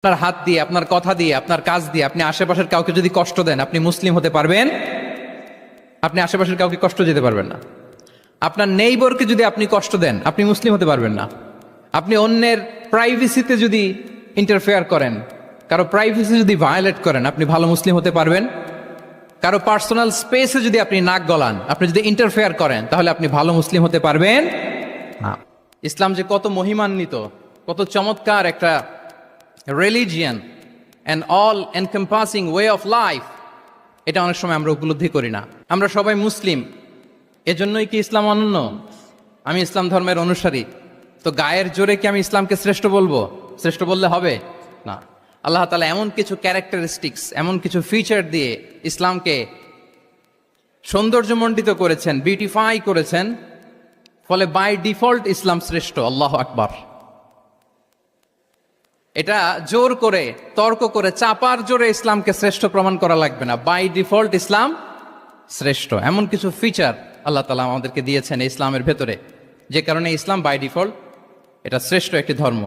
আপনার হাত দিয়ে, আপনার কথা দিয়ে, আপনার কাজ দিয়ে আপনি আশেপাশের কাউকে যদি কষ্ট দেন, আপনি মুসলিম হতে পারবেন? আপনি আশেপাশের কাউকে কষ্ট দিতে পারবেন না। আপনার নেইবরকে যদি আপনি কষ্ট দেন, আপনি মুসলিম হতে পারবেন না। আপনি অন্যের প্রাইভেসিতে যদি ইন্টারফেয়ার করেন, কারো প্রাইভেসি যদি ভায়োলেট করেন, আপনি ভালো মুসলিম হতে পারবেন? কারো পার্সোনাল স্পেসে যদি আপনি নাক গলান, আপনি যদি ইন্টারফেয়ার করেন, তাহলে আপনি ভালো মুসলিম হতে পারবেন না। ইসলাম যে কত মহিমান্বিত, কত চমৎকার একটা religion and all encompassing way of life, এটা অনেক সময় আমরা উপলব্ধি করি না। আমরা সবাই মুসলিম, এজন্যই কি ইসলাম অনন্য? আমি ইসলাম ধর্মের অনুসারী, তো গায়ের জোরে কি আমি ইসলামকে শ্রেষ্ঠ বলবো? শ্রেষ্ঠ বললে হবে না। আল্লাহ তাআলা এমন কিছু ক্যারেক্টারিস্টিক্স, এমন কিছু ফিচার দিয়ে ইসলামকে সৌন্দর্যমণ্ডিত করেছেন, বিউটিফাই করেছেন, ফলে বাই ডিফল্ট ইসলাম শ্রেষ্ঠ। আল্লাহু আকবার। এটা জোর করে, তর্ক করে, চাপার জোরে ইসলামকে শ্রেষ্ঠ প্রমাণ করা লাগবে না। বাই ডিফল্ট ইসলাম শ্রেষ্ঠ। এমন কিছু ফিচার আল্লাহ তাআলা আমাদেরকে দিয়েছেন ইসলামের ভেতরে, যে কারণে ইসলাম বাই ডিফল্ট এটা শ্রেষ্ঠ একটি ধর্ম।